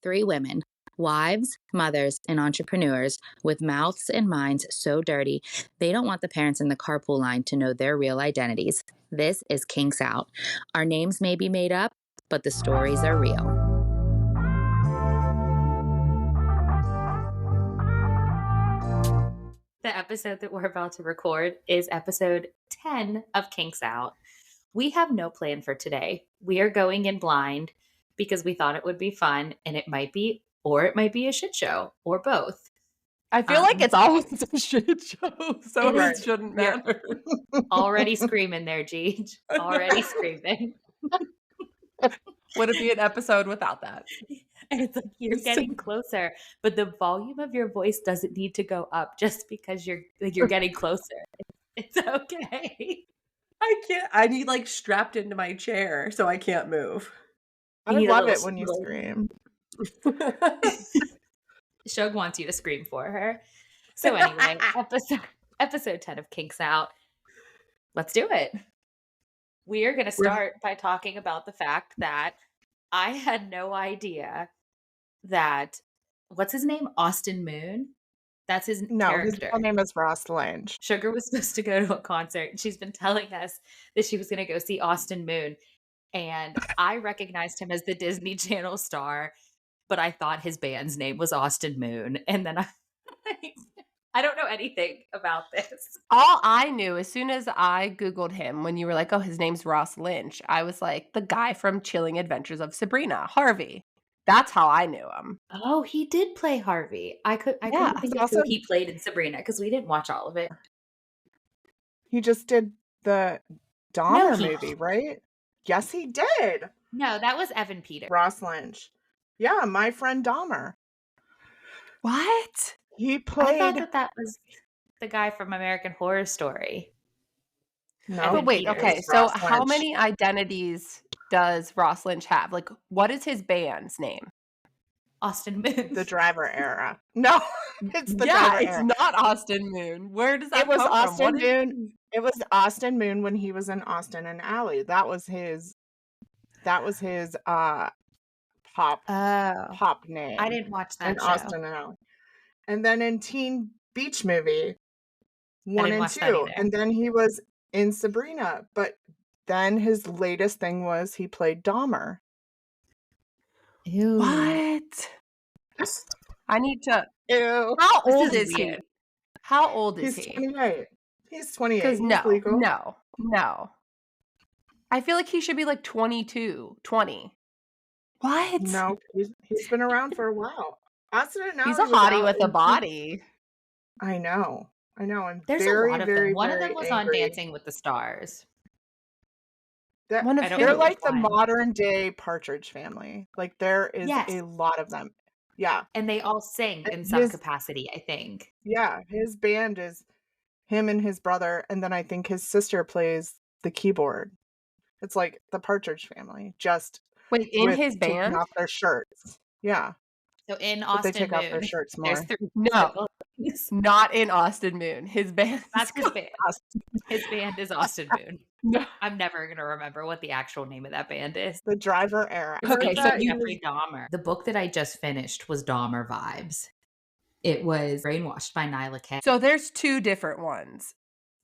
Three women, wives, mothers, and entrepreneurs with mouths and minds so dirty they don't want the parents in the carpool line to know their real identities. This is Kinks Out. Our names may be made up, but the stories are real. The episode that we're about to record is episode 10 of Kinks Out. We have no plan for today. We are going in blind because we thought it would be fun, and it might be, or it might be a shit show, or both. I feel like it's always a shit show, so it shouldn't matter. Already screaming there, Gigi. Already screaming. Would it be an episode without that? And it's like you're getting closer, but the volume of your voice doesn't need to go up just because you're getting closer. It's okay. I can't. I need strapped into my chair so I can't move. I love it when you scream. Shug wants you to scream for her. So anyway, episode 10 of Kinks Out. Let's do it. We are going to start by talking about the fact that I had no idea that, what's his name? Austin Moon? That's his character. No, his real name is Ross Lynch. Sugar was supposed to go to a concert, and she's been telling us that she was going to go see Austin Moon. And I recognized him as the Disney Channel star, but I thought his band's name was Austin Moon. And then I don't know anything about this. All I knew as soon as I Googled him, when you were like, oh, his name's Ross Lynch, I was like, the guy from Chilling Adventures of Sabrina, Harvey. That's how I knew him. Oh, he did play Harvey. I couldn't think of who he played in Sabrina because we didn't watch all of it. He just did the Dahmer movie, right? Yes, he did. No, that was Evan Peters. Ross Lynch. Yeah, My Friend Dahmer. What? He played... I thought that was the guy from American Horror Story. No. But wait, okay, so how many identities does Ross Lynch have? What is his band's name? Austin Moon. The Driver Era. No, it's the Driver Era. It's not Austin Moon. Where does that come from? Austin Moon. It was Austin Moon when he was in Austin and Ally. That was his pop name. I didn't watch that show. Austin and Ally. And then in Teen Beach Movie 1 and 2. And then he was in Sabrina. But then his latest thing was he played Dahmer. Ew. What? I need to. Ew. How old is he? How old is he? He's 28. He's 28. Because legal. No. I feel like he should be 22, 20. What? No, he's been around for a while. Austin and He's a hottie with a body. I know. I'm There's very, a lot of very, them. One of very them was angry. on Dancing with the Stars. They're like the modern day Partridge Family. There is a lot of them. Yeah. And they all sing in some capacity, I think. Yeah. His band is him and his brother. And then I think his sister plays the keyboard. It's like the Partridge Family. Just wait, in his band? Taking off their shirts. Yeah. So in Austin they take Moon, off their shirts more. there's 3 No, not in Austin Moon. His band. That's his band. His band is Austin Moon. No. I'm never going to remember what the actual name of that band is. The Driver Era. Okay, so Jeffrey Dahmer. The book that I just finished was Dahmer Vibes. It was Brainwashed by Nyla Kay. So there's 2 different ones.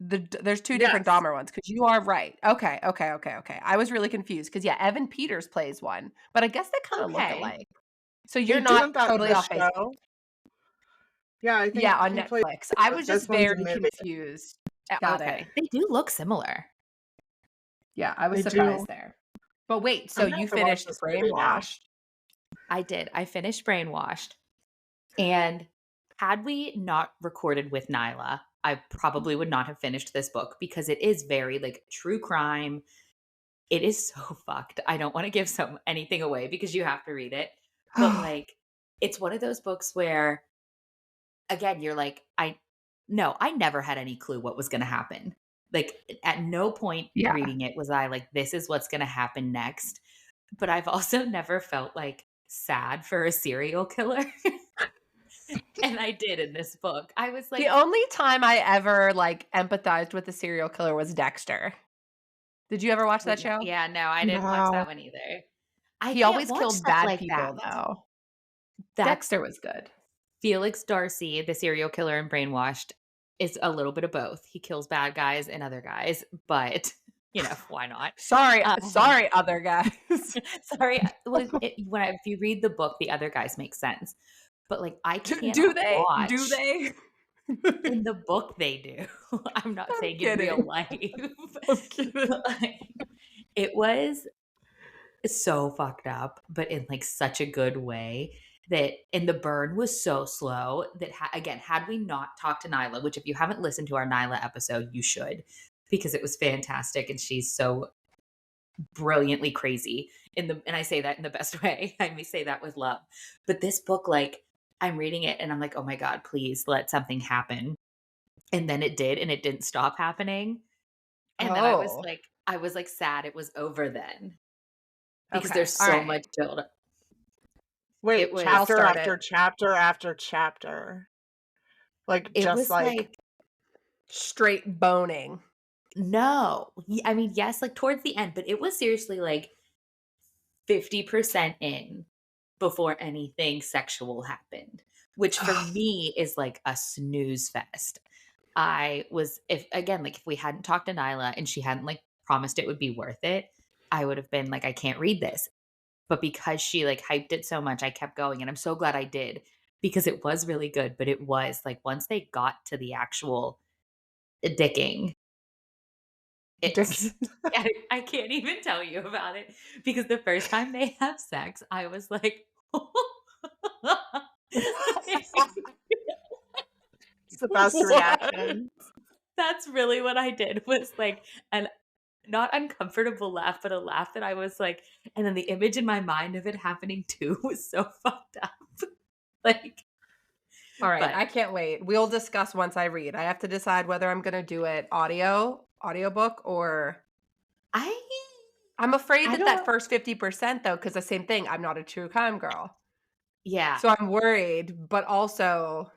There's 2 different Dahmer ones, because you are right. Okay. I was really confused because Evan Peters plays one, but I guess they kind of look alike. So you're not totally off base. Yeah, I think on Netflix. I was just very confused. Okay, they do look similar. Yeah, I was surprised there. But wait, so you finished Brainwashed? I did. I finished Brainwashed, and had we not recorded with Nyla, I probably would not have finished this book because it is very true crime. It is so fucked. I don't want to give anything away because you have to read it. But it's one of those books where, again, you're I never had any clue what was going to happen. At no point reading it was I this is what's going to happen next. But I've also never felt sad for a serial killer. And I did in this book. I was the only time I ever empathized with a serial killer was Dexter. Did you ever watch that show? Yeah, no, I didn't watch that one either. He always killed bad people, though. Dexter was good. Felix Darcy, the serial killer in Brainwashed, is a little bit of both. He kills bad guys and other guys, but why not? Sorry, other guys. Sorry. Well, if you read the book, the other guys make sense. But I can't do they? watch. Do they? In the book, they do. I'm not saying kidding. in real life. I'm kidding. It was so fucked up, but in such a good way. And the burn was so slow that again, had we not talked to Nyla, which if you haven't listened to our Nyla episode, you should, because it was fantastic and she's so brilliantly crazy and I say that in the best way. I may say that with love. But this book, I'm reading it and I'm like, oh my God, please let something happen. And then it did, and it didn't stop happening. And then I was sad it was over then. Because there's so much build up. Wait, chapter after chapter after chapter. Straight boning. No. I mean, yes, towards the end, but it was seriously 50% in before anything sexual happened, which for me is a snooze fest. If we hadn't talked to Nyla and she hadn't promised it would be worth it, I would have been I can't read this. But because she hyped it so much, I kept going, and I'm so glad I did, because it was really good. But it was once they got to the actual dicking, I can't even tell you about it, because the first time they have sex, I was like, it's the best reaction. That's really what I did, was an not uncomfortable laugh, but a laugh that I was and then the image in my mind of it happening too was so fucked up. All right, I can't wait. We'll discuss once I read. I have to decide whether I'm going to do it audiobook, or I'm afraid that first 50% though, because the same thing, I'm not a true crime girl. Yeah. So I'm worried, but also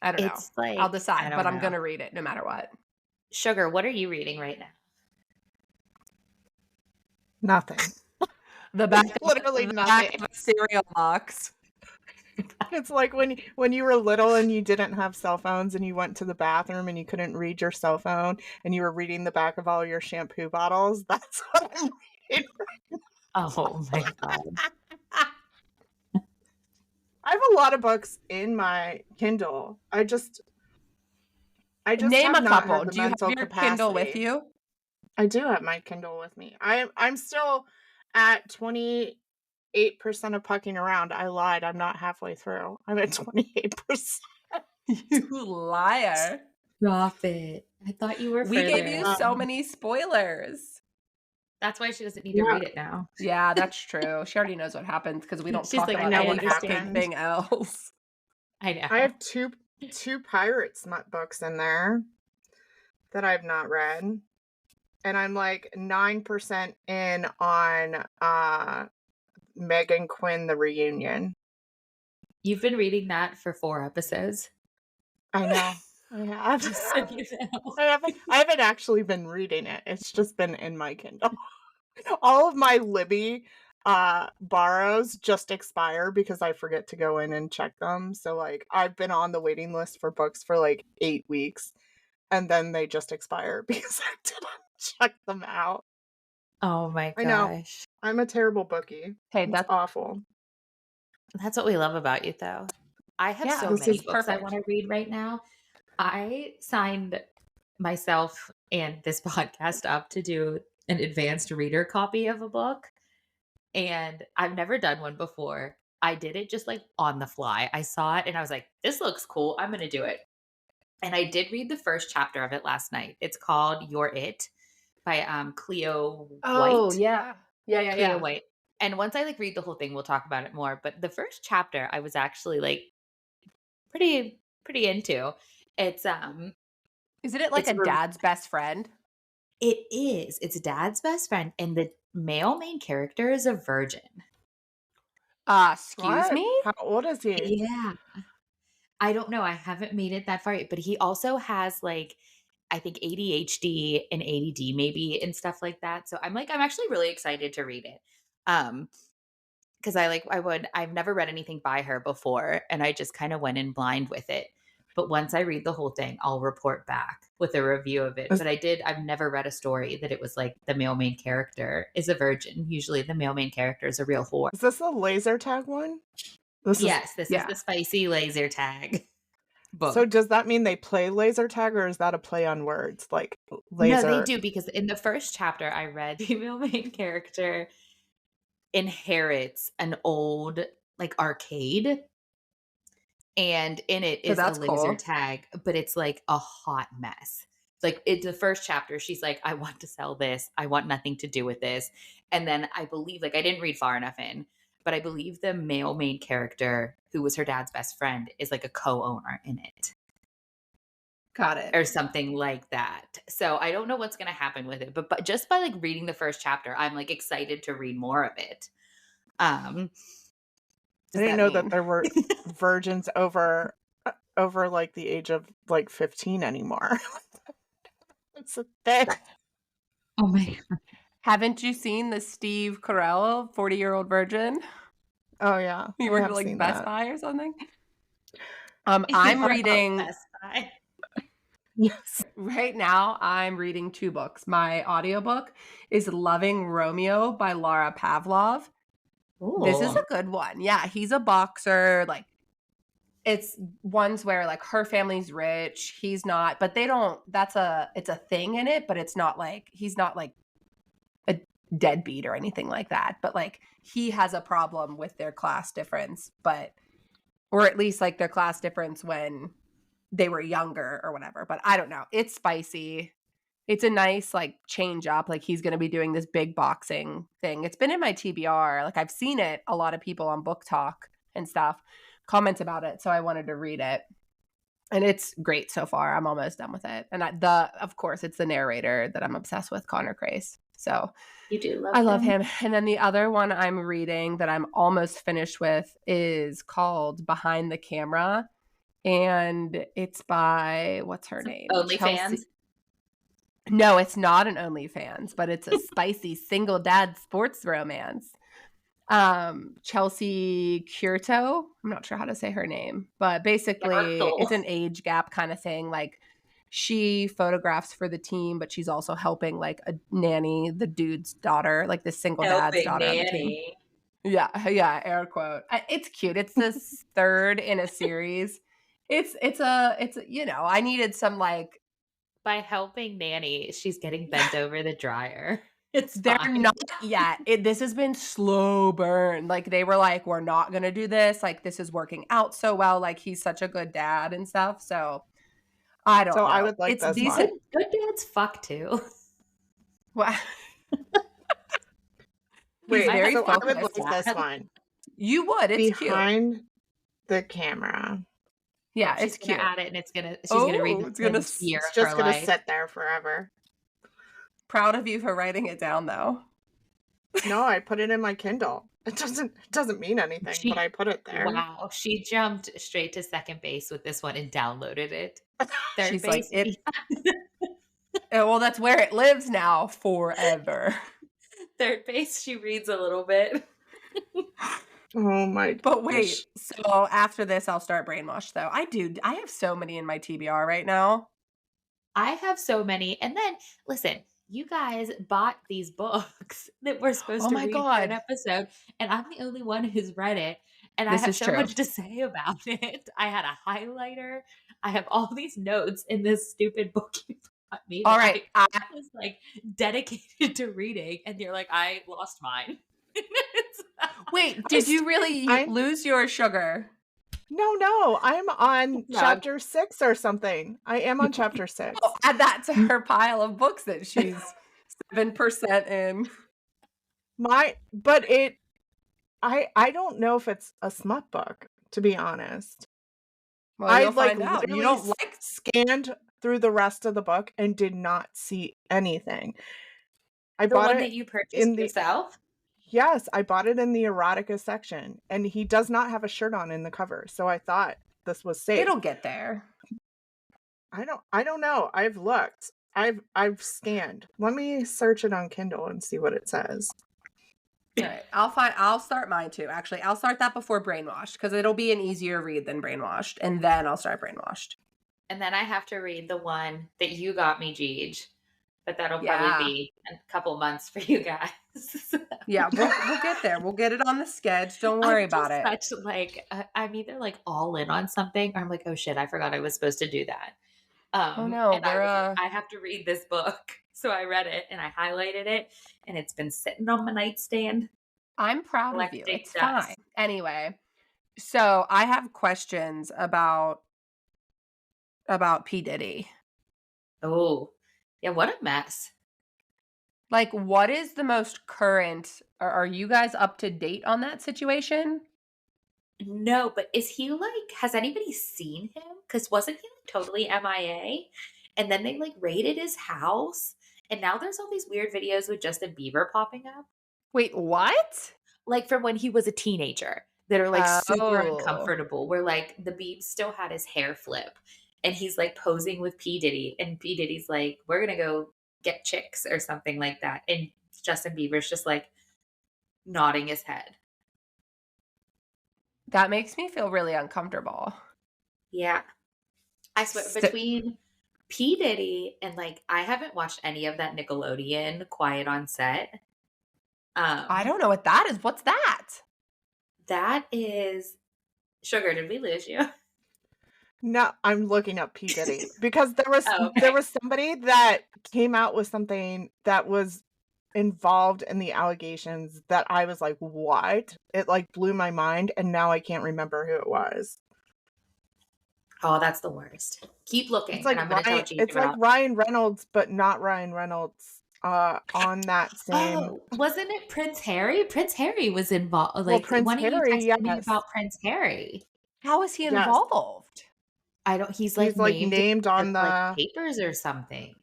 I don't know. I'll decide, but I'm going to read it no matter what. Sugar, what are you reading right now? Nothing. The back literally nothing. Back of a cereal box. It's like when you were little and you didn't have cell phones and you went to the bathroom and you couldn't read your cell phone and you were reading the back of all your shampoo bottles. That's what I'm reading right now. Oh my God. I have a lot of books in my Kindle. I just name have a not couple. had the Do you have mental your capacity. Kindle with you? I do have my Kindle with me. I'm still at 28% of pucking around. I lied. I'm not halfway through. I'm at 28%. You liar. Stop it. I thought you were We gave you so many spoilers. That's why she doesn't need to read it now. Yeah, that's true. She already knows what happens because we don't talk about anything else. I know. I have two pirate smut books in there that I've not read. And I'm 9% in on Meg and Quinn, the reunion. You've been reading that for 4 episodes. I know. I have. So you know. I haven't actually been reading it. It's just been in my Kindle. All of my Libby borrows just expire because I forget to go in and check them. So I've been on the waiting list for books for 8 weeks, and then they just expire because I didn't check them out. Oh my gosh. I know. I'm a terrible bookie. Hey, that's awful. That's what we love about you, though. I have so many books I want to read right now. I signed myself and this podcast up to do an advanced reader copy of a book, and I've never done one before. I did it just on the fly. I saw it and I was like, this looks cool. I'm going to do it. And I did read the first chapter of it last night. It's called You're It by Cleo White. Oh, yeah. Cleo White. And once I read the whole thing, we'll talk about it more. But the first chapter I was actually pretty into. It's isn't it a dad's best friend? It is. It's dad's best friend, and the male main character is a virgin. Excuse me? How old is he? Yeah. I don't know. I haven't made it that far yet, but he also has I think ADHD and ADD maybe and stuff like that. So I'm actually really excited to read it. because I've never read anything by her before, and I just kind of went in blind with it. But once I read the whole thing, I'll report back with a review of it. Is, But I've never read a story that it was like the male main character is a virgin. Usually the male main character is a real whore. is this the laser tag one? Yes, this is yeah. the spicy laser tag book. So does that mean they play laser tag, or is that a play on words? Like No, they laser. do, because in the first chapter I read, the female main character inherits an old like arcade, and in it So is a that's laser cool. tag, but it's like a hot mess. Like it's the first chapter, she's like, I want to sell this. I want nothing to do with this. And then I believe, like, I didn't read far enough in, but I believe the male main character, who was her dad's best friend, is like a co-owner in it. Got it. Or something like that. So I don't know what's going to happen with it, but just by like reading the first chapter, I'm like excited to read more of it. I didn't know that there were virgins over like the age of like 15 anymore. It's a thing. Oh my God. Haven't you seen the Steve Carell 40-year-old virgin? Oh yeah. You I work have at like seen Best that. Buy or something? I'm reading Best Buy. Yes. right now. I'm reading 2 books. My audiobook is Loving Romeo by Laura Pavlov. This is Ooh. a good one. Yeah, he's a boxer. Like, it's ones where like her family's rich, he's not, but they don't. It's a thing in it, but it's not like he's not like a deadbeat or anything like that. But like he has a problem with their class difference, or at least like their class difference when they were younger or whatever. But I don't know. It's spicy. It's a nice like change up. Like he's going to be doing this big boxing thing. It's been in my TBR. Like I've seen it. A lot of people on Book Talk and stuff comment about it. So I wanted to read it. And it's great so far. I'm almost done with it. And of course, it's the narrator that I'm obsessed with, Connor Crace. So You do love I love him. And then the other one I'm reading that I'm almost finished with is called Behind the Camera. And it's by, what's her name? OnlyFans? No, it's not an OnlyFans, but it's a spicy single dad sports romance. Chelsea Curto. I'm not sure how to say her name, but basically it's an age gap kind of thing. Like she photographs for the team, but she's also helping like a nanny, the dude's daughter, like the single dad's daughter on the team. Yeah, air quote. It's cute. It's this third in a series. It's I needed some like. By helping nanny, she's getting bent over the dryer. They're fine. not yet. This has been slow burn. Like they were like, we're not gonna do this. Like this is working out so well. Like he's such a good dad and stuff. So I don't know. I would like it's this decent. one. Good dads fuck too. Wow. Wait, very so I would focused. like this one. You would. It's cute. Behind the camera. Yeah, She's it's gonna cute. add it, and she's gonna read it's gonna year It's of just her gonna life. sit there forever. Proud of you for writing it down, though. No, I put it in my Kindle. It doesn't mean anything, but I put it there. Wow, she jumped straight to second base with this one and downloaded it. She's like, well, that's where it lives now forever. Third base, she reads a little bit. Oh my gosh. But wait, so after this, I'll start Brainwash, though. I have so many in my TBR right now. I have so many. And then, listen, you guys bought these books that we're supposed to read for an episode, and I'm the only one who's read it. And I have so much to say about it. I had a highlighter. I have all these notes in this stupid book you bought me. All right. I was like dedicated to reading, and you're like, I lost mine. Wait, did you really lose your sugar? No, I'm on chapter 6 or something. I am on chapter 6. Oh, add that to her pile of books that she's 7% in. I don't know if it's a smut book, to be honest. Well, you'll find out. You don't scanned through the rest of the book and did not see anything. I bought it that you purchased yourself? Yes, I bought it in the erotica section, and he does not have a shirt on in the cover, so I thought this was safe. It'll get there. I don't know. I've looked. I've scanned. Let me search it on Kindle and see what it says. All right. I'll start mine too. Actually, I'll start that before Brainwashed because it'll be an easier read than Brainwashed. And then I'll start Brainwashed. And then I have to read the one that you got me, Jeej. But that'll probably Yeah. be a couple months for you guys. Yeah, we'll get there. We'll get it on the sketch. Don't worry about it. Such like I'm either like all in on something, or I'm like, oh shit, I forgot I was supposed to do that. Oh no, And I have to read this book, so I read it and I highlighted it, and it's been sitting on my nightstand. I'm proud of you. Collecting It's dust. fine. Anyway, so I have questions about P. Diddy. Oh, yeah, what a mess. Like, what is the most current? Are you guys up to date on that situation? No, but is he like, has anybody seen him? Because wasn't he like totally MIA? And then they like raided his house. And now there's all these weird videos with Justin Bieber popping up. Wait, what? Like from when he was a teenager that are like super Oh. uncomfortable, where like the Biebs still had his hair flip. And he's like posing with P. Diddy. And P. Diddy's like, we're going to go get chicks or something like that. And Justin Bieber's just like nodding his head. That makes me feel really uncomfortable. Yeah. I swear, between P. Diddy and like, I haven't watched any of that Nickelodeon Quiet on Set. I don't know what that is. What's that? That is Sugar. Did we lose you? No, I'm looking up P. Diddy because there was okay. there was somebody that came out with something that was involved in the allegations that I was like, what? It like blew my mind, and now I can't remember who it was. Oh, that's the worst. Keep looking. It's like and I'm gonna tell it's like Ryan Reynolds, but not Ryan Reynolds. On that same. Oh, wasn't it Prince Harry? Prince Harry was involved. Like, Well, Prince one of you Harry, texted me yes. about Prince Harry. How is he Yes. involved? I don't. He's like named on the like, papers or something.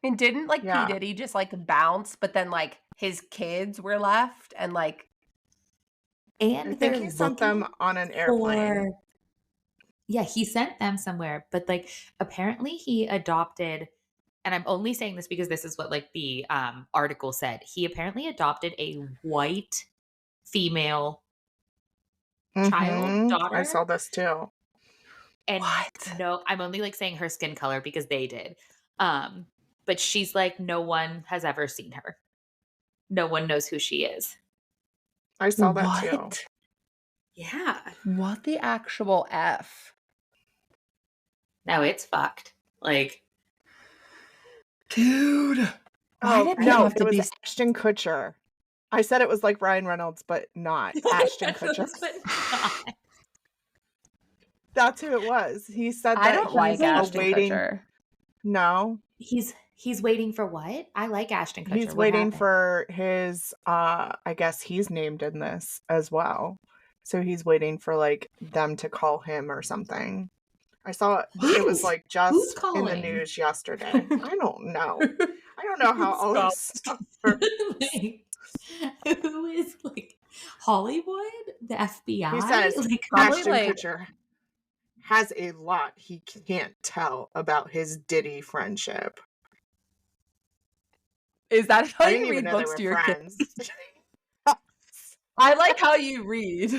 And didn't like Yeah. P. Diddy just like bounce, but then like his kids were left and like. And I think he sent them on an airplane. Yeah, he sent them somewhere, but like apparently he adopted, and I'm only saying this because this is what like the article said. He apparently adopted a white female child daughter. I saw this too. And no, I'm only like saying her skin color because they did. But she's like, no one has ever seen her. No one knows who she is. I saw that too. Yeah. What the actual F? No, it's fucked. Like, dude. Oh no, it was Ashton Kutcher. I said it was like Ryan Reynolds, but not Ashton Kutcher. But not. That's who it was. He said that I don't like Ashton Kutcher. No. He's waiting for what? I like Ashton Kutcher. He's waiting for his I guess he's named in this as well. So he's waiting for like them to call him or something. I saw it was like just in the news yesterday. I don't know. I don't know how all this stuff works. Who is like Hollywood? The FBI? He says like, Ashton Kutcher has a lot he can't tell about his Diddy friendship. Is that how you read books to your kids? I like how you read.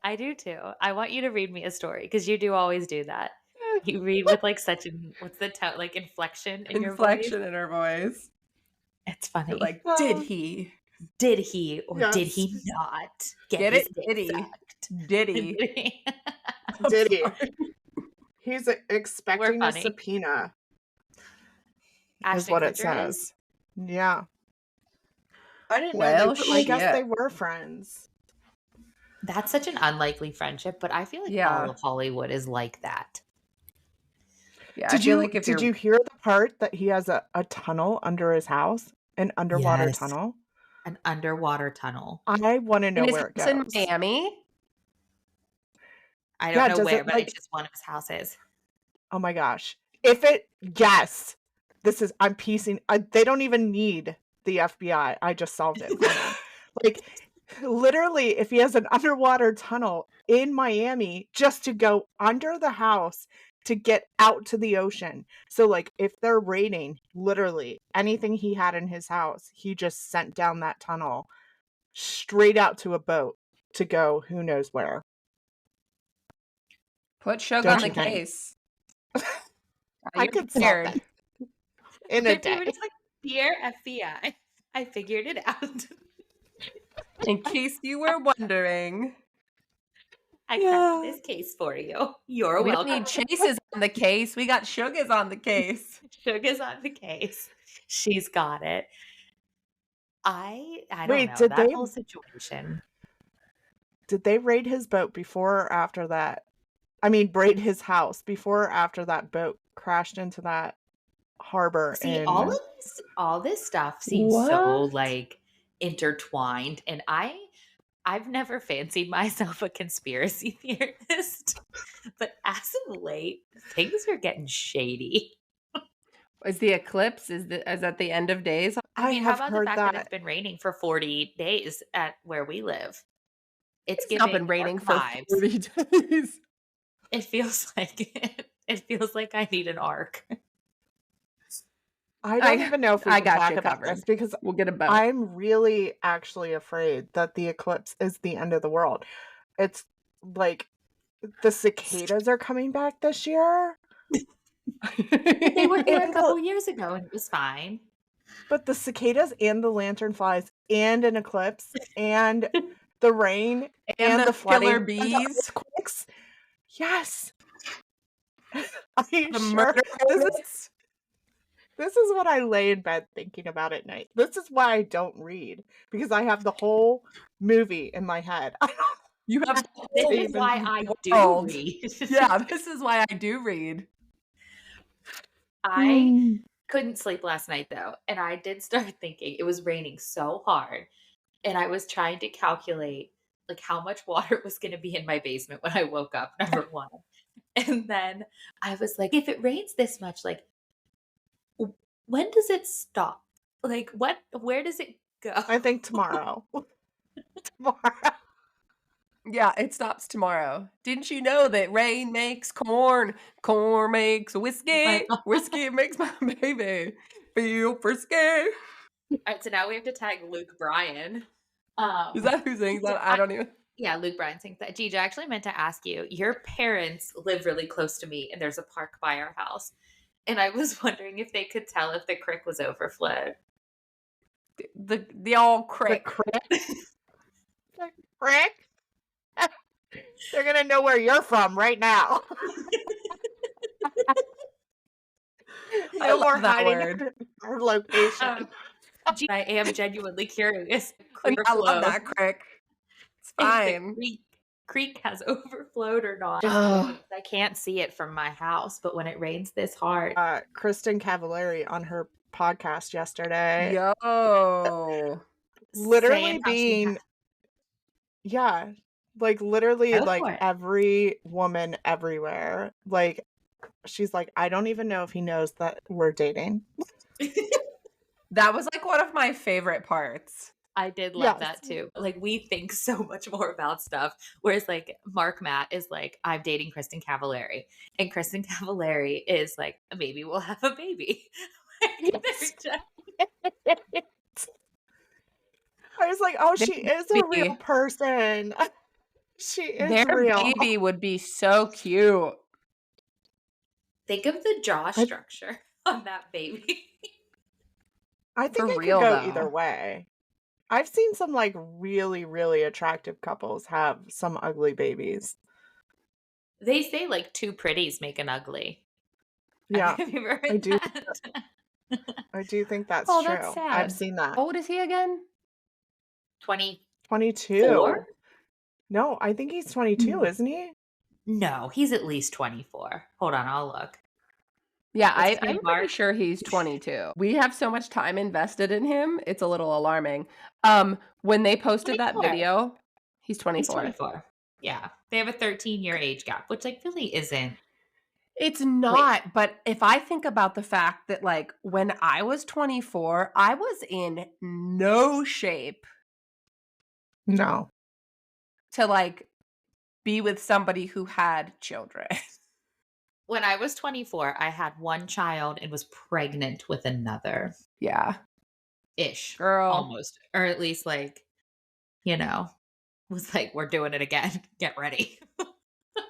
I do too. I want you to read me a story because you do always do that. You read with like such an like inflection in your voice. Inflection in her voice. It's funny. You're like, did he or did he not get it? Diddy. Diddy. He's expecting a subpoena. Is what it says. Yeah. I didn't know. I guess they were friends. That's such an unlikely friendship, but I feel like all of Hollywood is like that. Yeah. Did you hear the part that he has a tunnel under his house? An underwater tunnel? An underwater tunnel. I want to know where it goes. In Miami? I don't know where, but it's just one of his houses. Oh my gosh. I'm piecing. They don't even need the FBI. I just solved it. Like, literally, if he has an underwater tunnel in Miami just to go under the house to get out to the ocean. So, like, if they're raiding, literally, anything he had in his house, he just sent down that tunnel straight out to a boat to go who knows where. Put Suge Don't on the you think? case. I You're could solve prepared. that in a day. It's like, dear FBI, I figured it out. In case you were wondering. I cracked this case for you. You're We welcome. don't need Chases on the case. We got Suga's on the case. Suga's on the case. She's got it. I don't Wait, know. That whole situation. Did they raid his boat before or after that? I mean, raid his house before or after that boat crashed into that harbor? See, all this stuff seems so like intertwined, and I've never fancied myself a conspiracy theorist, but as of late, things are getting shady. Is the eclipse? Is that the end of days? I mean, how have about the heard fact that that. it's been raining for 40 days at where we live? It's not been giving raining arc for vibes. 40 days. It feels like I need an arc. I don't even know if we I can got talk you about covered. this because We'll get a boat. I'm really actually afraid that the eclipse is the end of the world. It's like the cicadas are coming back this year. They were here a couple years ago and it was fine. But the cicadas and the lanternflies and an eclipse and the rain and the flooding killer and the bees. earthquakes. Yes. Are you The sure? murder hornets. This is what I lay in bed thinking about at night. This is why I don't read, because I have the whole movie in my head. You have This is why I do read. Yeah, this is why I do read. I couldn't sleep last night though, and I did start thinking it was raining so hard, and I was trying to calculate like how much water was going to be in my basement when I woke up, number one. And then I was like, if it rains this much, like when does it stop? Like where does it go? I think tomorrow. Tomorrow. Yeah, it stops tomorrow. Didn't you know that rain makes corn, corn makes whiskey, whiskey makes my baby feel frisky. All right, so now we have to tag Luke Bryan. Is that who sings that? I don't even. Yeah, Luke Bryan sings that. Gigi, I actually meant to ask you. Your parents live really close to me, and there's a park by our house. And I was wondering if they could tell if the creek was overflowed. The old crick. The crick? The crick? They're going to know where you're from right now. No more hiding our location. I am genuinely curious. I love that crick. It's fine. The creek has overflowed or not. I can't see it from my house, but when it rains this hard. Kristen Cavallari on her podcast yesterday. Yo. Literally being... Yeah. Like literally like every woman everywhere. Like she's like, I don't even know if he knows that we're dating. That was like one of my favorite parts. I did love that too. Like we think so much more about stuff. Whereas like Mark Matt is like, I'm dating Kristen Cavallari. And Kristen Cavallari is like, maybe we'll have a baby. I was like, oh, she is a real person. She is real. Their baby would be so cute. Think of the jaw structure on that baby. I think it could go either way. I've seen some like really, really attractive couples have some ugly babies. They say like two pretties make an ugly. Yeah, Have you ever heard I do. that? I do think that's Oh, true. that's sad. I've seen that. How old is he again? 22. No, I think he's 22, isn't he? No, he's at least 24. Hold on, I'll look. Yeah, I'm pretty sure he's 22. We have so much time invested in him. It's a little alarming. When they posted 24. That video, he's 24. He's 24. Yeah. They have a 13-year age gap, which like really isn't. It's not, but if I think about the fact that like when I was 24, I was in no shape. No. To like be with somebody who had children. When I was 24, I had one child and was pregnant with another. Yeah. Ish. Girl. Almost. Or at least like was like, we're doing it again. Get ready.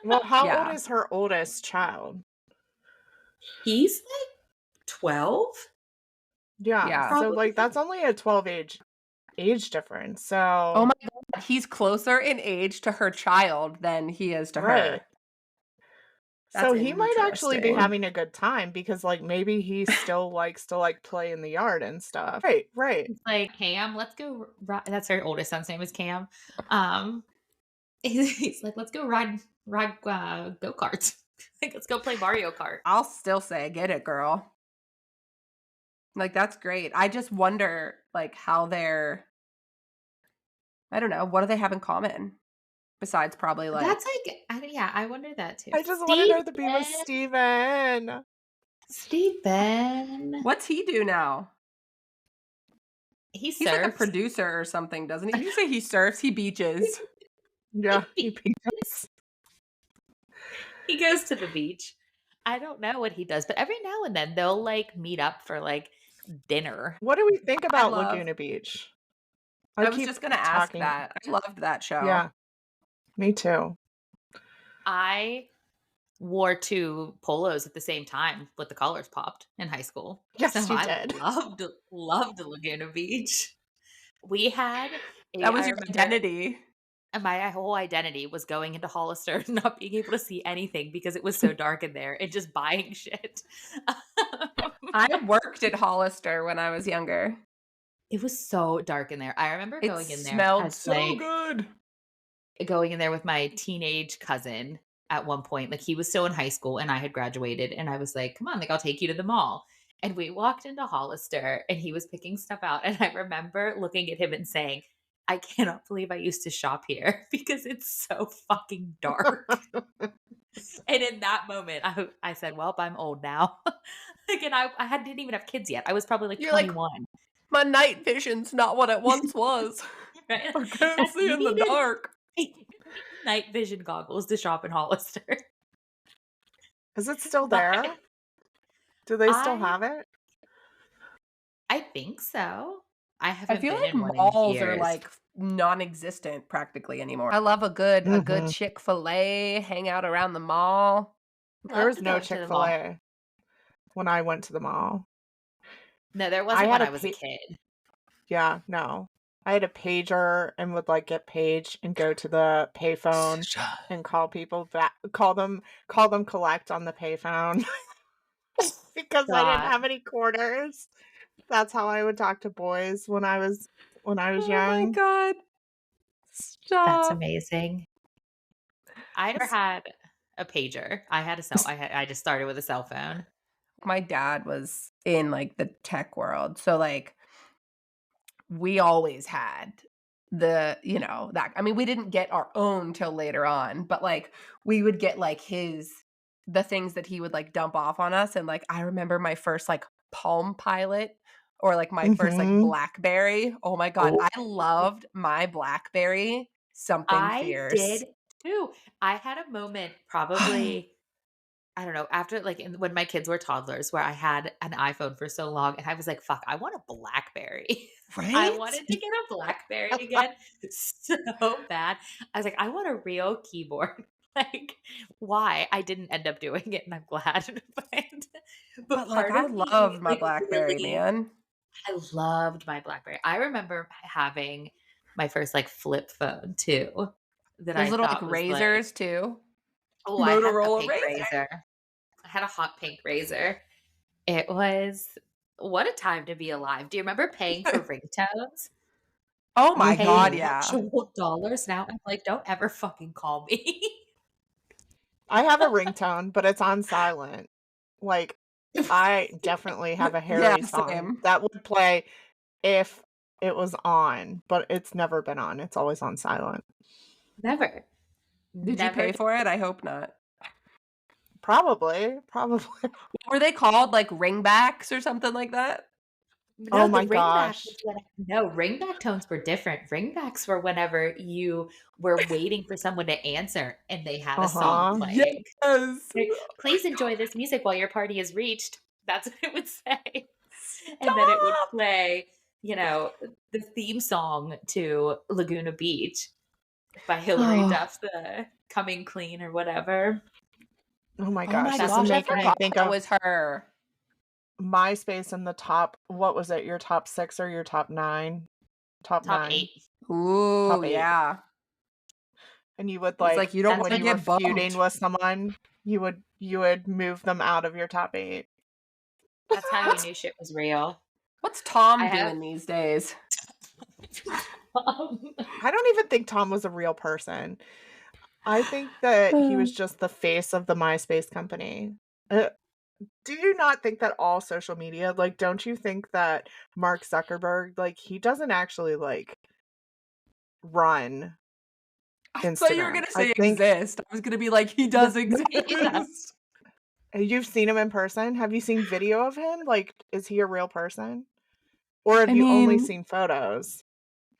Well, how old Yeah. is her oldest child? He's like 12. Yeah. Yeah. So Probably. that's only a 12 age difference. So Oh my God. He's closer in age to her child than he is to right. her. So That's he might actually be interesting. having a good time because maybe he still likes to play in the yard and stuff. Right. He's like, Cam, let's go. That's her oldest son's name is Cam. Um, he's like, let's go ride go-karts. Like, let's go play Mario Kart. I'll still say, get it, girl. Like, that's great. I just wonder, how they're, I don't know, what do they have in common? Besides probably, That's I wonder that too. I just wanted her to be with Steven. Steven. What's he do now? He's He's like a producer or something, doesn't he? Did you say he surfs? He beaches. Yeah, he goes to the beach. I don't know what he does, but every now and then they'll meet up for dinner. What do we think about Laguna Beach? I was just going to ask that. I loved that show. Yeah, me too. I wore 2 polos at the same time with the collars popped in high school. Yes, so you did. Loved Laguna Beach. We had that was your identity. And my whole identity was going into Hollister, not being able to see anything because it was so dark in there, and just buying shit. I worked at Hollister when I was younger. It was so dark in there. I remember going in there. It smelled so good. Going in there with my teenage cousin at one point. He was still in high school and I had graduated, and I was like, come on, I'll take you to the mall. And we walked into Hollister and he was picking stuff out. And I remember looking at him and saying, I cannot believe I used to shop here because it's so fucking dark. And in that moment, I said, well, I'm old now. And I didn't even have kids yet. I was probably 21. My night vision's not what it once was. Right? I can't see in the dark. Night vision goggles to shop in Hollister. Is it still there? Do they still have it? I think so. I feel like malls are non-existent practically anymore. I love a good Chick-fil-A, hang out around the mall. There was no Chick-fil-A when I went to the mall. No, there wasn't when I was a kid. Yeah, no. I had a pager and would get paged and go to the payphone and call people back, call them collect on the payphone because I didn't have any quarters. That's how I would talk to boys when I was young. Oh my God. Stop. That's amazing. I never had a pager. I had I just started with a cell phone. My dad was in the tech world. So we always had the, that, I mean, we didn't get our own till later on, but we would get the things that he would dump off on us. And I remember my first Palm Pilot or my first BlackBerry. Oh my God. I loved my BlackBerry. Something fierce. I did too. I had a moment probably I don't know, after when my kids were toddlers, where I had an iPhone for so long and I was like, fuck, I want a BlackBerry. Right? I wanted to get a BlackBerry again so bad. I was like, I want a real keyboard. Why? I didn't end up doing it and I'm glad. But I loved my BlackBerry, man. I loved my BlackBerry. I remember having my first flip phone too. Those little razors too. Oh, Motorola razor. I had a hot pink razor. It was what a time to be alive. Do you remember paying for ringtones? Oh my God, yeah. Actual dollars now. I'm like, don't ever fucking call me. I have a ringtone, but it's on silent. I definitely have a Harry song that would play if it was on, but it's never been on. It's always on silent. Never. Did you pay for it? I hope not. Probably. Were they called ringbacks or something like that? No, oh my gosh. No, ringback tones were different. Ringbacks were whenever you were waiting for someone to answer and they had a song playing. Yes. Please enjoy this music while your party is reached. That's what it would say. And then it would play you know, the theme song to Laguna Beach by Hilary Duff, the Coming Clean or whatever. Oh my Oh gosh, my this is gosh, I making me forgot think that of was her. MySpace in the top. What was it? Your top 6 or your top 9? Top Top 9. 8. Ooh, Top 8. yeah. And you would It's like you don't That's want when to you were get bumped. feuding with someone, you would move them out of your top 8. That's how we knew shit was real. What's Tom I have doing these days? I don't even think Tom was a real person. I think that he was just the face of the MySpace company. Do you not think that all social media, like, don't you think that Mark Zuckerberg, like, he doesn't actually, like, run I thought you were Instagram? gonna I say think exist. I was gonna be like, he does exist. Yes. you've seen him in person. Have you seen video of him? Like, is he a real person? Or have I you only mean, seen photos?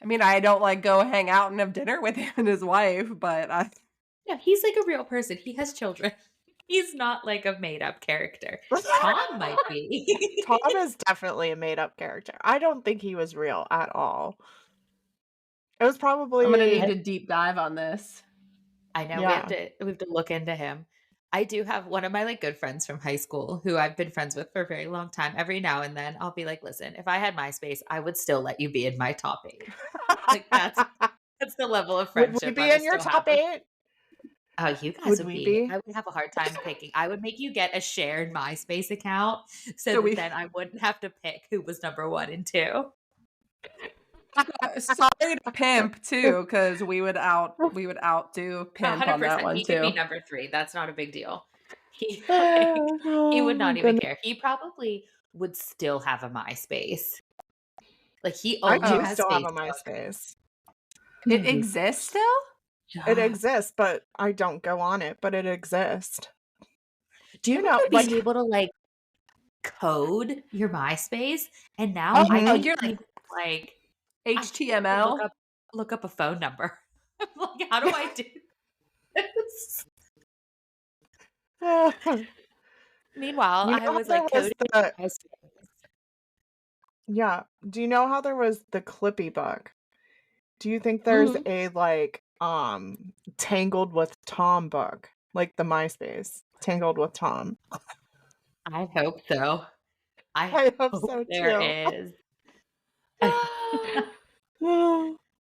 I don't like go hang out and have dinner with him and his wife, but No, he's like a real person. He has children. He's not like a made up character. Tom might be. Tom is definitely a made-up character. I don't think he was real at all. It was I'm gonna need probably to deep dive on this. I know yeah. we have to look into him. I do have one of my like good friends from high school who I've been friends with for a very long time. Every now and then I'll be like, listen, if I had MySpace, I would still let you be in my top 8. Like that's the level of Would we friendship I be will in your still have top with. 8? Oh, you guys Would would we be. be? I would have a hard time picking. I would make you get a shared MySpace account so So that we then I wouldn't have to pick who was number 1 and 2. sorry to pimp too, because we would outdo pimp on that 100%. one He could be too. number 3. That's not a big deal. He he Oh would my not even goodness. care. He probably would still have a MySpace. Like he I only do has still have a Facebook. MySpace. It exists still? It exists, but I don't go on it, but it exists. Do you You know, remember like being able to like code your MySpace? And now Oh, I can't you're like even like I can't even HTML? look up a phone number. I'm like, how do I do this? Meanwhile, you know I how was there like was coding the MySpace. yeah. Do you know how there was the Clippy book? Do you think there's Mhm. a like Tangled with Tom book? Like the MySpace Tangled with Tom. I hope so. I I hope hope so there too. is.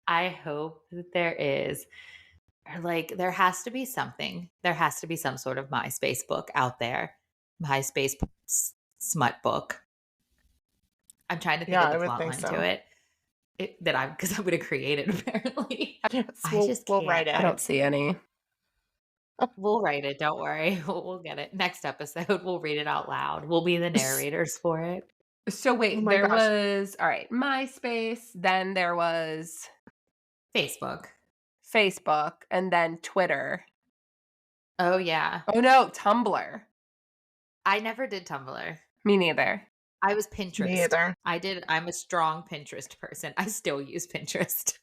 I hope that there is. Or like there has to be something. There has to be some sort of MySpace book out there. MySpace smut book. I'm trying to think Yeah, of I the would plot think line to so. it. That I'm because I'm going to create it apparently. Yes, I just we'll can't. write I it. don't see any. We'll write it. Don't worry. We'll get it. Next episode, we'll read it out loud. We'll be the narrators for it. So Oh wait, my there gosh. was all right, MySpace, then there was Facebook. Facebook, and then Twitter. Oh, yeah. Oh no, Tumblr. I never did Tumblr. Me neither. I was Me Pinterest. either. I'm a strong Pinterest person. I still use Pinterest.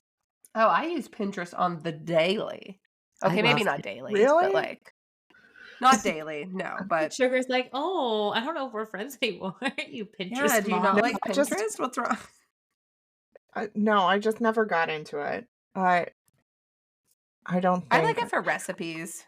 Oh, I use Pinterest on the daily. I Okay, maybe love not it. daily, Really? but like not daily, no, but Sugar's like, oh, I don't know if we're friends anymore. You Pinterest yeah, do you mom. not No, like I just Pinterest? What's wrong? no, I just never got into it. I don't I like think it for recipes.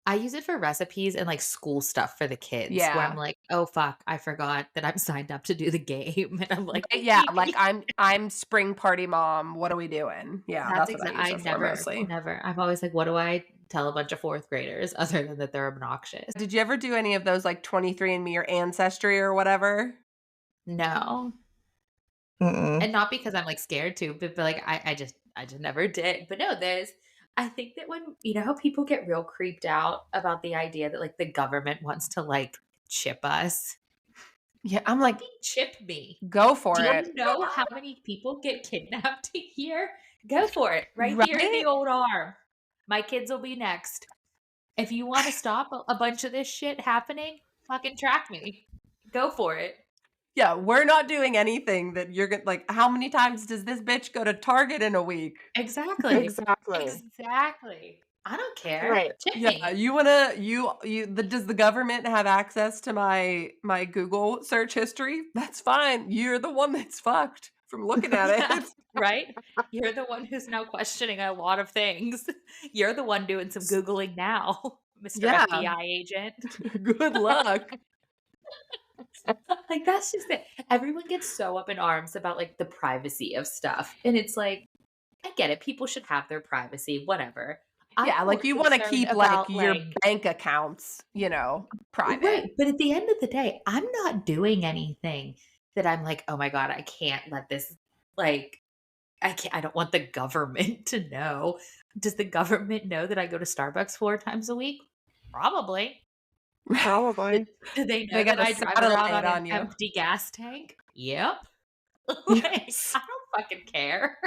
I use it for recipes and like school stuff for the kids where I'm Yeah. like, oh fuck, I forgot that I'm signed up to do the game. And I'm like, Right, yeah, like I'm spring party mom. What are we doing? Yeah, that's that's what I exactly use I it for mostly. never. I'm always like, what do I tell a bunch of 4th graders other than that they're obnoxious? Did you ever do any of those like 23andMe or Ancestry or whatever? No. Mm-mm. And not because I'm like scared to, but like I just never did. But no, I think that when you know how people get real creeped out about the idea that like the government wants to like chip us. Yeah, I'm like, Chip me. go for Do it. you know how many people get kidnapped a year? Go for it. Right here in the Right? old arm. My kids will be next. If you want to stop a bunch of this shit happening, fucking track me. Go for it. Yeah, we're not doing anything that you're gonna like. How many times does this bitch go to Target in a week? Exactly. Exactly. Exactly. I don't care. Right. Chip Yeah, me. does the government have access to my Google search history? That's fine. You're the one that's fucked. from looking at Yeah, it. right? You're the one who's now questioning a lot of things. You're the one doing some Googling now, Mr. Yeah. FBI agent. Good luck. Like, that's just it. Everyone gets so up in arms about, like, the privacy of stuff, and it's like, I get it. People should have their privacy, whatever. I'm Yeah, more like you want to concerned keep like about, your like bank accounts, private. right, but at the end of the day, I'm not doing anything that I'm like, "Oh my god, I can't let this," like, I don't want the government to know. Does the government know that I go to Starbucks 4 times a week? Probably. Do Probably. do they They know that got a I drive around satellite on an on you. empty gas tank? Yep. Like, Yes. I don't fucking care.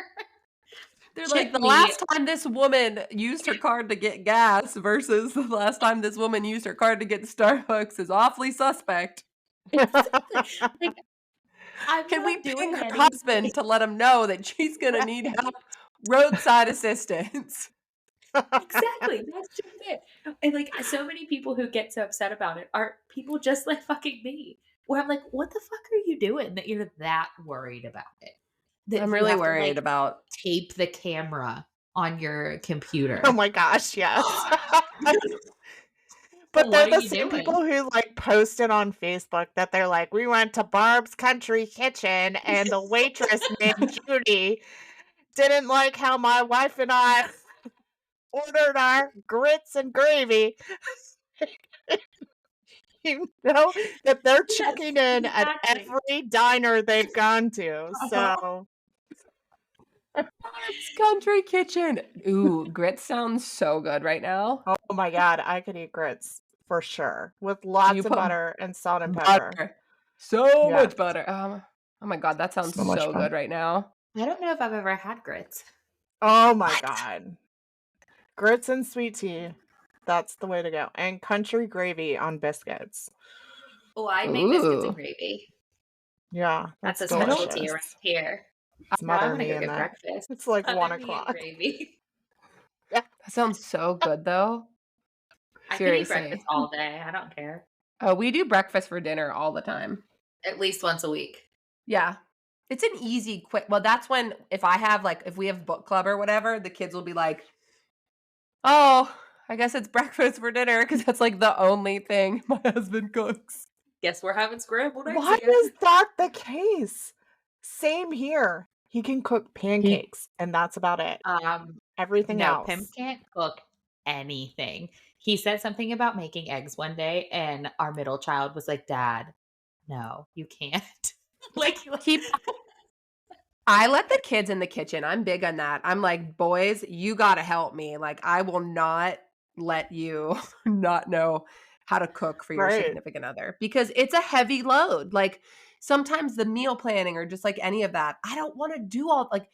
They're like, Check the me. last time this woman used her card to get gas versus the last time this woman used her card to get Starbucks is awfully suspect. Exactly. Like, I'm Can we not ping doing her anything. husband to let him know that she's gonna need Right. help, roadside assistance? Exactly, that's just it. And, like, so many people who get so upset about it are people just like fucking me, where I'm like, "What the fuck are you doing that you're that worried about it? That I'm you really have to, worried like, about tape the camera on your Oh computer." my gosh, yes. Well, But what they're are the you same people doing? who like posted on Facebook that they're like, we went to Barb's Country Kitchen and the waitress named Judy didn't like how my wife and I ordered our grits and gravy. You know that they're Yes, checking in at exactly. every diner they've gone to. Uh-huh. So, Barb's Country Kitchen. Ooh, grits sounds so good right now. oh my God, I could eat grits for sure with You lots of put butter and salt and pepper. butter. So Yes, much butter. Oh my god, that sounds so much so fun. good right now. I don't know if I've ever had grits. Oh my What? God. Grits and sweet tea. That's the way to go. And country gravy on biscuits. Oh, I make biscuits and Ooh. gravy. Yeah, That's that's a I don't specialty around delicious. here. Now I Smother wanna me go in get that. breakfast. It's like Smother 1 me in o'clock. gravy. Yeah. That sounds so good though. I could eat breakfast Seriously. all day, I don't care. Oh, we do breakfast for dinner all the time. At least once a week. Yeah. It's an easy, quick. Well, that's when if we have book club or whatever, the kids will be like, "Oh, I guess it's breakfast for dinner," because that's like the only thing my husband cooks. Guess we're having scrambled eggs Why again. is that the case? Same here. He can cook pancakes, and that's about it. Everything No, Pim else. can't cook anything. He said something about making eggs one day, and our middle child was like, "Dad, no, you can't." Like, Keep I let the kids in the kitchen. I'm big on that. I'm like, "Boys, you gotta help me. Like, I will not let you not know how to cook for your Right. significant other because it's a heavy load." Like, sometimes the meal planning or just like any of that, I don't wanna do all like,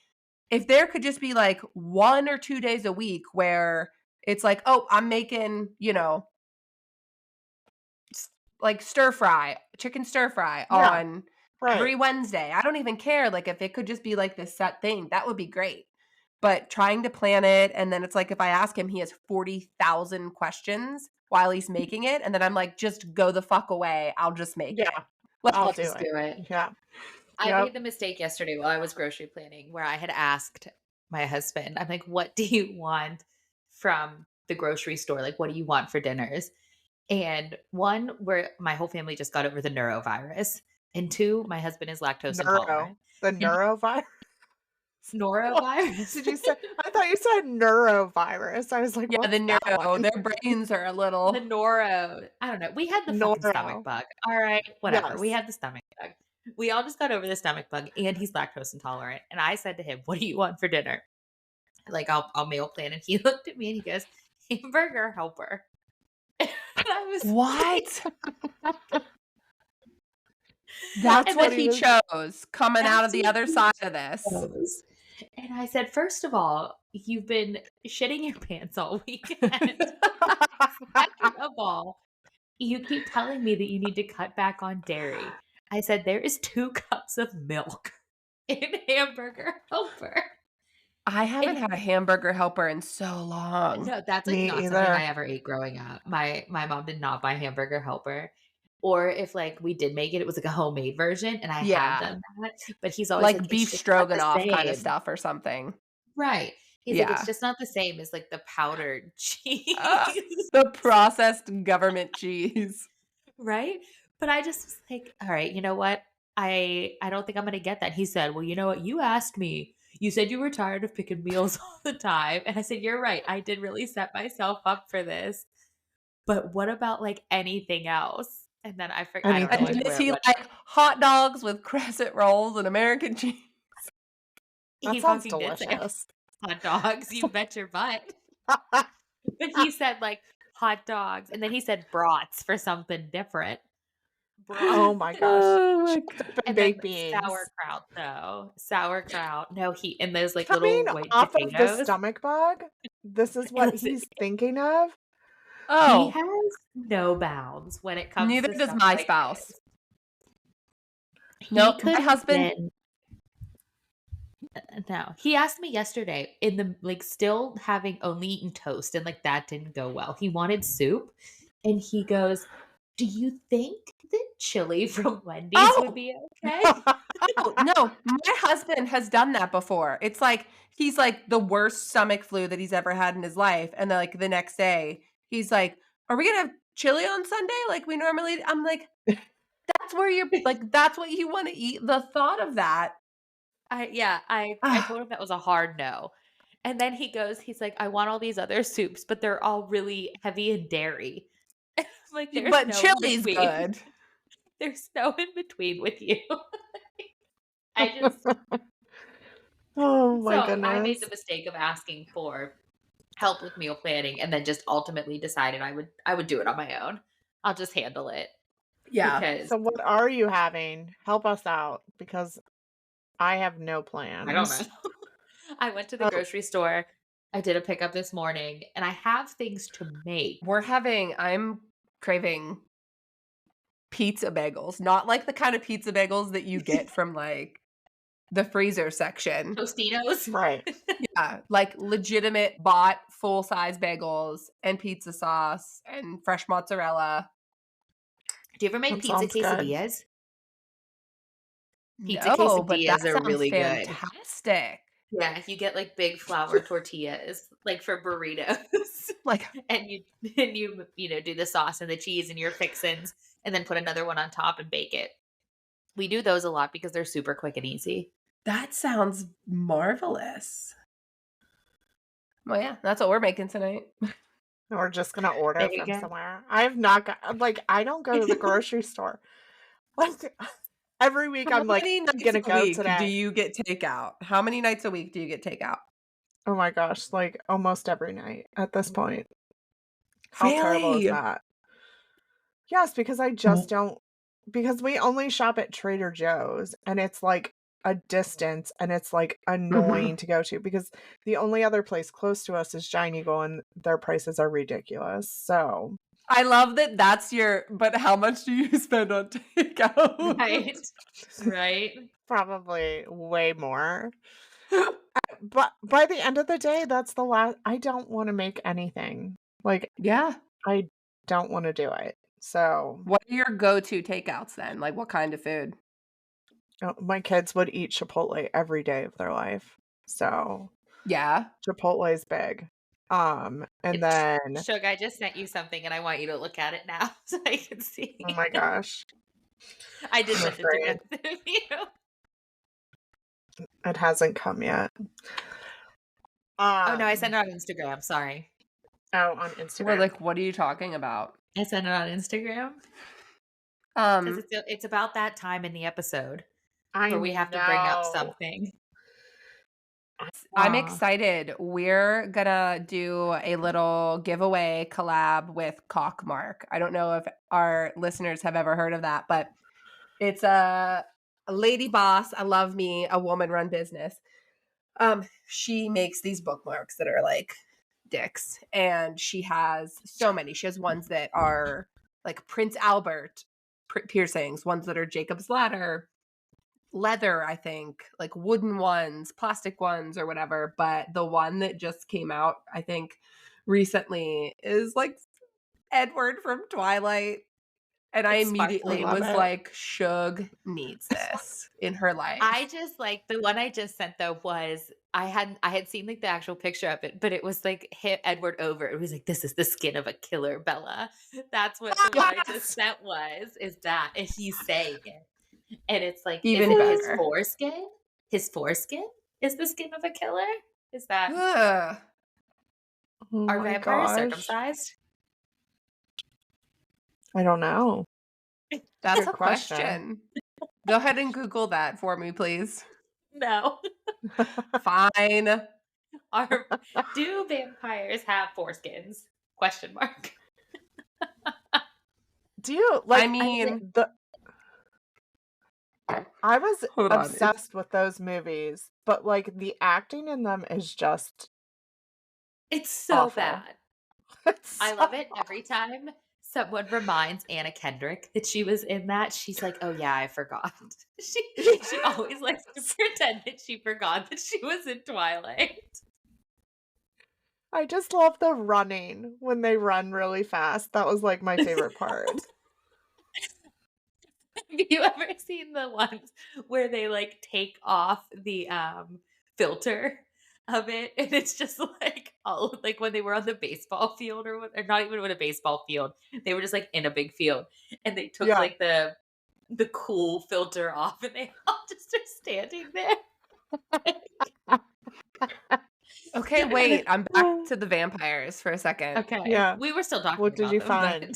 if there could just be like 1 or 2 days a week where it's like, "Oh, I'm making, like stir fry, chicken stir fry Yeah, on right. every Wednesday." I don't even care. Like if it could just be like this set thing, that would be great. But trying to plan it and then it's like if I ask him, he has 40,000 questions while he's making it. And then I'm like, just go the fuck away. I'll just make it. Yeah, Like, I'll I'll do just it. do it. Yeah. I Yep. made the mistake yesterday while I was grocery planning where I had asked my husband, I'm like, "What do you want from the grocery store? Like, what do you want for dinners?" And one, where my whole family just got over the neurovirus, and two, my husband is lactose Neuro. intolerant. The And neurovirus? What norovirus? did you say? I thought you said neurovirus. I was like, yeah, "What's the that neuro, one?" their brains are a The little. noro. I don't know. We had the fucking stomach Noro. bug. All right, whatever. We Yes. had the stomach bug. We all just got over the stomach bug, and he's lactose intolerant. And I said to him, "What do you want for dinner?" Like, I'll meal plan. And he looked at me and he goes, "Hamburger helper." And I was What? like, That's and what then He he was chose coming out of that's the what other he side of this. chose. And I said, "First of all, you've been shitting your pants all weekend. Second of all, you keep telling me that you need to cut back on dairy." I said, "There is 2 cups of milk in Hamburger Helper." I And haven't had a hamburger helper in so long. no, that's, like, Me not something I either. ever ate growing up. My mom did not buy Hamburger Helper. Or if like we did make it, it was like a homemade version, and I have Yeah. done that. But he's always Like like, it's beef just not the stroganoff kind of same. stuff or something. Right. He's like, it's Yeah. just not the same as like the powdered Ah, cheese. the processed government cheese. Right? But I just was like, all right, you know what? I don't think I'm gonna get that. He said, well, you know what? You asked me. You said you were tired of picking meals all the time. And I said, you're right. I did really set myself up for this. But what about like anything else? And then I don't know And Anything. like is where it he went from. like hot dogs with crescent rolls and American cheese? That He sounds fucking did say delicious. hot dogs, you bet your butt. But he said like hot dogs, and then he said brats for something different. Brat. Oh my gosh. Oh my Chopped god. up and And then baked beans. sauerkraut though. Sauerkraut. No, he and those like Coming little white off of the potatoes. stomach bug, this is And what listen, he's thinking of. he Oh, has no bounds when it comes neither to does stuff my like spouse. this. He Nope, could my have husband. been no. He asked me yesterday in the like still having only eaten toast and like that didn't go well. He wanted soup and he goes, "Do you think that chili from Wendy's would Oh, be okay?" no, my husband has done that before. It's like he's like the worst stomach flu that he's ever had in his life, and then like the next day he's like, "Are we gonna have chili on Sunday like we normally?" I'm like, "That's where you're like, that's what you want to eat." The thought of that. I told him that was a hard no. And then he goes, he's like, I want all these other soups, but they're all really heavy in dairy. I'm like, there's But no in chili's between. good. There's no in between with you. I just Oh my so I made the goodness. mistake of asking for help with meal planning and then just ultimately decided I would do it on my own. I'll just handle it Yeah. because So what are you having? Help us out because I have no I don't plans. know. I went to the Oh, grocery store. I did a pickup this morning and I have things to make. I'm craving pizza bagels, not like the kind of pizza bagels that you get from like the freezer section. Tostinos. right. Yeah, like legitimate bought full size bagels and pizza sauce and fresh mozzarella. Do you ever make That pizza sounds good. quesadillas? Pizza No, but that quesadillas are sounds really good. fantastic. Yeah, you get like big flour tortillas, like for burritos, Like and you do the sauce and the cheese and your fixins, and then put another one on top and bake it. We do those a lot because they're super quick and easy. that sounds marvelous. Well, yeah, that's what we're making tonight. We're just gonna order There you from go. somewhere. I have not got like I don't go to the grocery store. Like every week How I'm like many I'm nights gonna a go week do today. you get takeout? How many nights a week do you get takeout? Oh my gosh, like almost every night at this point. How terrible is Really? that? Yes, because I just don't because we only shop at Trader Joe's and it's like a distance and it's like Mhm. annoying to go to because the only other place close to us is Giant Eagle and their prices are ridiculous. So, I love that that's your but how much do you spend on takeout? Right. Right. probably way more. But by the end of the day, that's the last I don't want to make anything. Like Yeah. I don't want to do it. So, What are your go-to takeouts then? Like what kind of food? my kids would eat Chipotle every day of their life. So, Yeah. Chipotle is big. And then Shug, I just sent you something and I want you to look at it now so I can oh see. my gosh, I did I'm send it to afraid both of you. it hasn't come yet. Oh no, I sent Um, it on Instagram. Sorry. oh, on We're Instagram. like, what are you talking about? I sent it on Instagram because Um, it's about that time in the episode I where we have to bring up know. something. I'm Aw. excited. We're gonna do a little giveaway collab with Cockmark. I don't know if our listeners have ever heard of that, but it's a lady boss. I love me, a woman run business. She makes these bookmarks that are like dicks, and she has so many. She has ones that are like Prince Albert piercings, ones that are Jacob's Ladder, leather, I think, like wooden ones, plastic ones, or whatever. But the one that just came out, I think, recently is like Edward from Twilight. And I It's immediately sparkly. Love was it. like, Shug needs this in her life. I just like the one I just sent though was I had seen like the actual picture of it, but it was like hit Edward over. It was like, this is the skin of a killer, Bella. That's what the one I just Yes! sent was, is that and he's saying it. And it's like, is Even it his better. foreskin? His foreskin is the skin of a killer? Is that Ugh. Oh are my vampires gosh. circumcised? I don't know. That's Good a question. Go ahead and Google that for me, please. No. Fine. Do vampires have foreskins? Question mark. Do you like? I mean, I was hold on. obsessed with those movies, but like the acting in them is just It's so awful. bad. It's I so love it every time someone reminds Anna Kendrick that she was in that. She's like, "Oh yeah, I forgot." She always likes to pretend that she forgot that she was in Twilight. I just love the running when they run really fast. That was like my favorite part. Have you ever seen the ones where they like take off the filter of it and it's just like all like when they were on the baseball field or not even on a baseball field. They were just like in a big field and they took Yeah. like the cool filter off and they all just are standing there. Okay, wait. I'm back to the vampires for a second. Okay. Yeah. We were still talking What did about you them, find?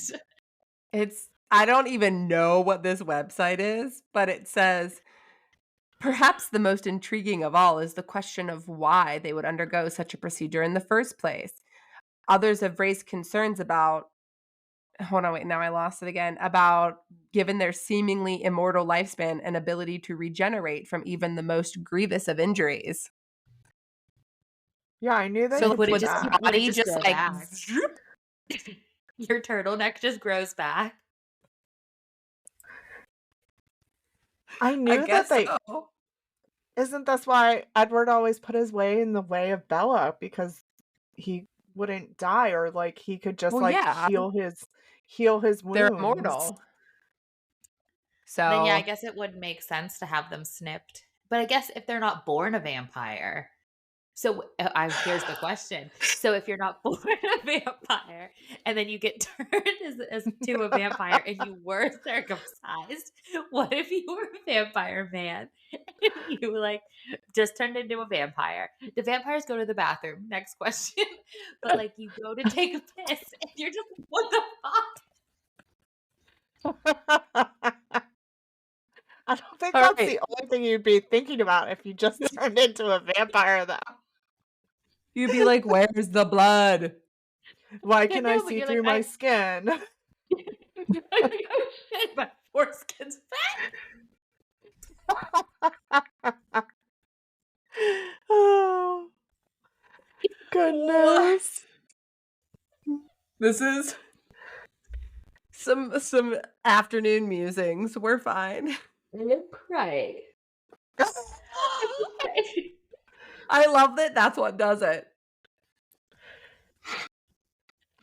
but I don't even know what this website is, but it says perhaps the most intriguing of all is the question of why they would undergo such a procedure in the first place. Others have raised concerns about, hold on, wait, now I lost it again, about given their seemingly immortal lifespan and ability to regenerate from even the most grievous of injuries. Yeah, I knew they So could would do it just that. would it body just grow like back? zoop. Your turtleneck just grows back. I I knew that guess they so. isn't this why Edward always put his way in the way of Bella because he wouldn't die or like he could just Well, like yeah, heal his they're wounds. immortal. Then yeah, I So guess it would make sense to have them snipped. But I guess if they're not born a vampire, so here's the question: so if you're not born a vampire and then you get turned as to a vampire and you were circumcised, what if you were a vampire man and you like just turned into a vampire? The vampires go to the bathroom. Next question. But like you go to take a piss and you're just what the fuck? I don't think all that's right, the only thing you'd be thinking about if you just turned into a vampire, though. you'd be like, "Where's the blood?" Why can I No, but see you're through my skin? oh shit, my foreskin's Oh, goodness. This is some afternoon musings. We're fine. I'm crying. I love that that's what does it.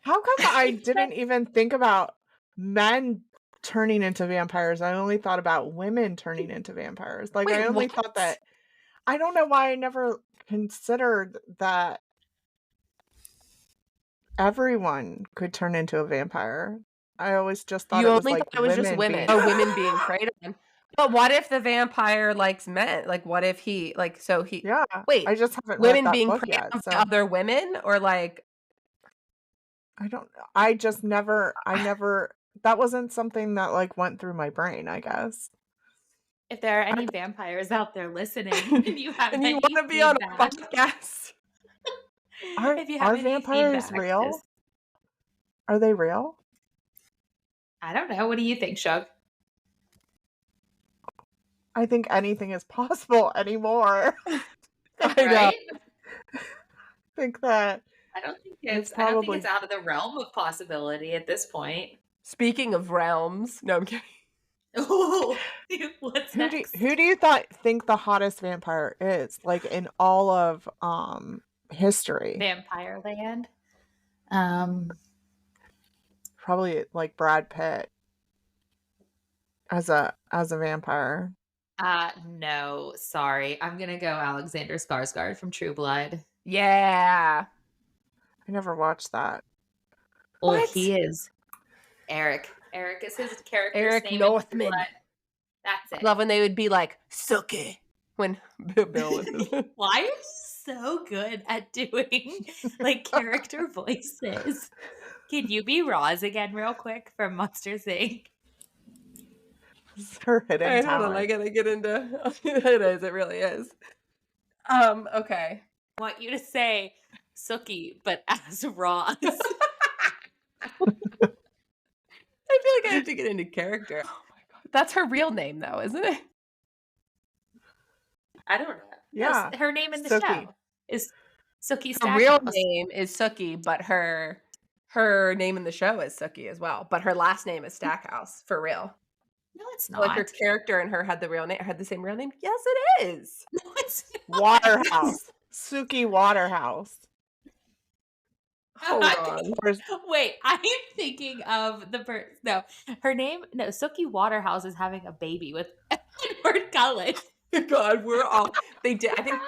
How come I didn't even think about men turning into vampires? I only thought about women turning into vampires. Like, Wait, I only what? thought that. I don't know why I never considered that everyone could turn into a vampire. I always just thought You it was only like thought it was just women women. being. Oh, women being preyed on. But what if the vampire likes men? Like, what if he like so he? Yeah, Wait, I just haven't read women that being book preyed yet, on so by other women, or like I don't. I just never. I never. That wasn't something that like went through my brain. I guess. If there are any vampires out there listening and you have and you any want to be on a feedback, podcast? if you have Are any vampires feedback, real? just Are they real? I don't know. What do you think, Shug? I think anything is possible anymore. I know. Right? I think that I don't think it's I don't think probably. it's out of the realm of possibility at this point. Speaking of realms, no, I'm kidding. Ooh, what's next? Who do you think the hottest vampire is? Like in all of history? Vampire Land. Probably like Brad Pitt. as a vampire. No, sorry. I'm gonna go Alexander Skarsgård from True Blood. Yeah. I never watched that. Oh, What? he is Eric. Eric is his character's Eric name in True Northman. Blood. That's I it. love when they would be like, "Suki," when Bill was. Why are you so good at doing like character voices? Can you be Roz again real quick from Monsters Inc? It's her hidden Hold talent. on, I gotta get into it is, it really is. Okay. I want you to say Sookie, but as Roz. I feel like I have to get into character. Oh my god. That's her real name though, isn't it? I don't know. Yeah. No, her name in the Sookie. show is Sookie Her Stackhouse. real name is Sookie, but her name in the show is Sookie as well. But her last name is Stackhouse, for real. No, it's So, not. like her character and her had the same real name. Yes, it is. No, it's not. Waterhouse. Suki Waterhouse. Hold on. Wait, I'm thinking of the person. No, her name. No, Sookie Waterhouse is having a baby with Edward Cullen. God, we're all. They did. I think.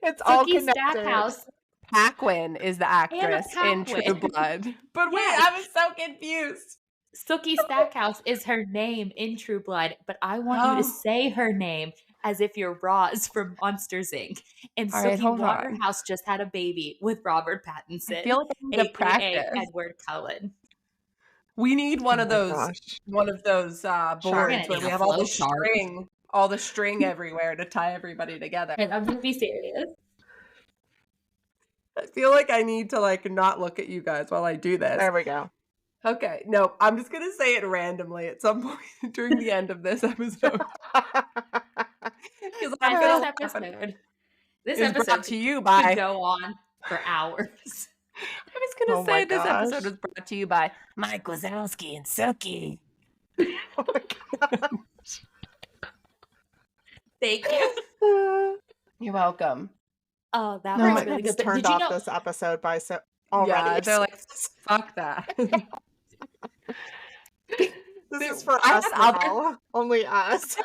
It's all Sookie connected. Stackhouse. Paquin is the actress in True Paquin. Blood. But wait, Yes. I was so confused. Sookie Stackhouse is her name in True Blood, but I want you to say her name as if you're Roz from Monsters Inc. And All right, Sookie hold on. Waterhouse just had a baby with Robert Pattinson, I feel like I need to aka practice. Edward Cullen. We need one Oh of my those gosh. boards where need we a have all the flowchart. string everywhere to tie everybody together. And I'm gonna be serious. I feel like I need to like not look at you guys while I do this. There we go. Okay, no, I'm just gonna say it randomly at some point during the end of this episode. Because I'm Guys, gonna this is episode brought to you could by. go on for hours. I was gonna Oh my say this episode gosh. was brought to you by Mike Wazowski and Sookie. Oh my gosh. Thank you. You're welcome. Oh, that No, was my really kids good. But turned did you off know? this episode by so already. Yeah, they're like, fuck that. This is for I us had now. Only us.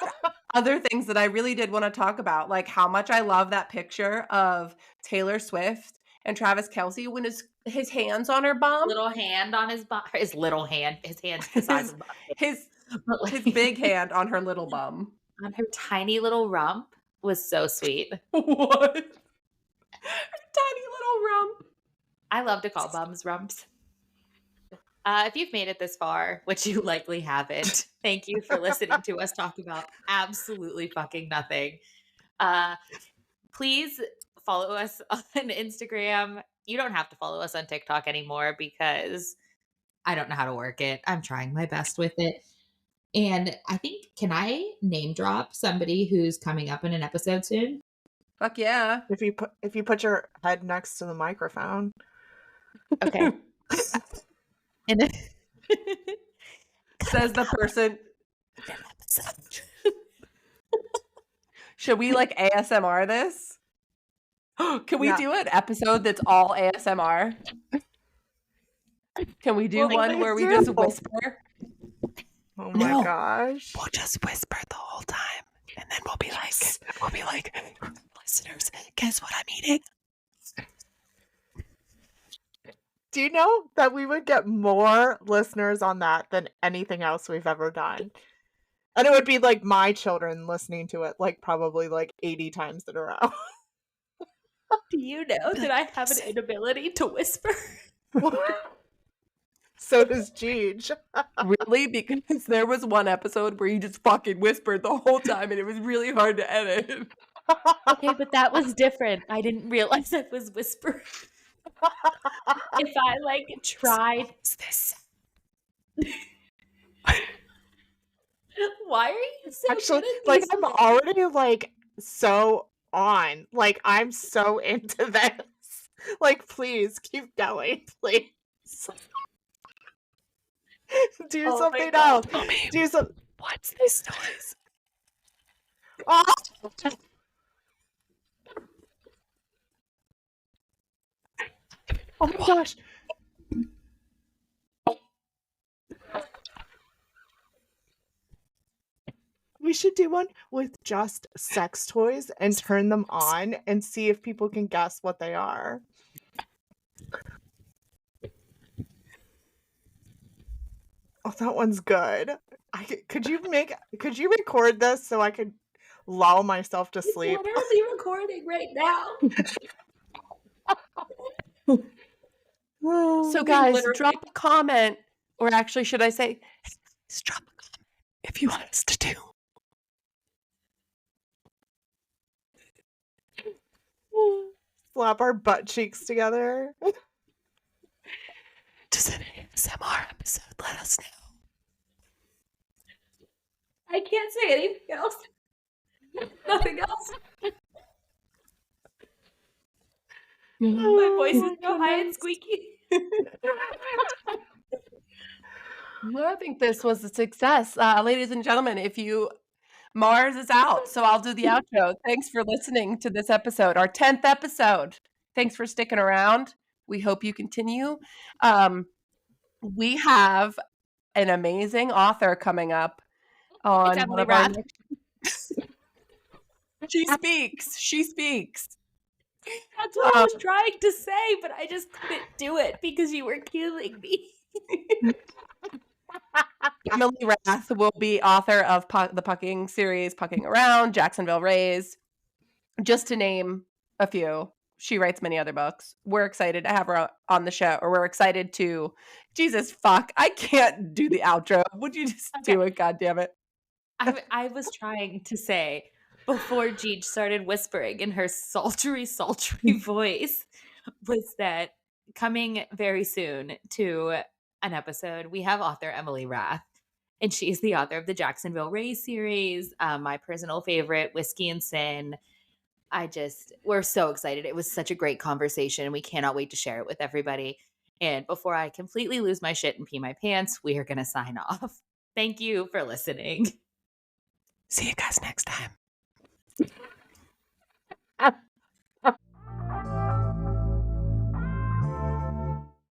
Other things that I really did want to talk about, like how much I love that picture of Taylor Swift and Travis Kelce when his hands on her bum. Little hand on his bum. His little hand. His hand's the size of my his But like, his big hand on her little bum. on her tiny little rump was so sweet. What? Her tiny little rump. I love to call bums rumps. If you've made it this far, which you likely haven't, thank you for listening to us talk about absolutely fucking nothing. Please follow us on Instagram. You don't have to follow us on TikTok anymore because I don't know how to work it. I'm trying my best with it. And I think, can I name drop somebody who's coming up in an episode soon? Fuck yeah. If you put your head next to the microphone. Okay. And Says the person. Should we like ASMR this? Can we do an episode that's all ASMR? Can we do one where we just whisper? Oh my gosh. We'll just whisper the whole time. And then we'll be like, listeners, guess what I'm eating? Do you know that we would get more listeners on that than anything else we've ever done? And it would be like my children listening to it like probably like 80 times in a row. do you know that I have an inability to whisper? So does Jeej. Really? Because there was one episode where you just fucking whispered the whole time and it was really hard to edit. Okay, but that was different. I didn't realize I was whispering. If I like tried this. Why are you so Actually, good at like these I'm things? already like so on. Like I'm so into this. Like please keep going, please. Do Oh my something God. else. Do some. What's this noise? Oh! Oh my gosh. We should do one with just sex toys and turn them on and see if people can guess what they are. Oh, that one's good. Could you record this so I could lull myself to sleep? I'm literally recording right now. So guys, drop a comment, or actually should I say, drop a comment if you want us to do. Slap our butt cheeks together. Just an ASMR episode, let us know. I can't say anything else. Nothing else. My voice is so high and squeaky. Well, I think this was a success. Ladies and gentlemen, Mars is out, so I'll do the outro. Thanks for listening to this episode, our 10th episode. Thanks for sticking around. We hope you continue. We have an amazing author coming up on one of our next... She speaks. That's what I was trying to say, but I just couldn't do it because you were killing me. Emily Rath will be author of the Pucking series, Pucking Around, Jacksonville Rays, just to name a few. She writes many other books. We're excited to have her on the show, or we're excited to... Jesus, fuck. I can't do the outro. Would you just do it? God damn it. I was trying to say, before Jeej started whispering in her sultry voice, was that coming very soon to an episode, we have author Emily Rath, and she's the author of the Jacksonville Rays series, my personal favorite, Whiskey and Sin. We're so excited. It was such a great conversation, and we cannot wait to share it with everybody. And before I completely lose my shit and pee my pants, we are going to sign off. Thank you for listening. See you guys next time.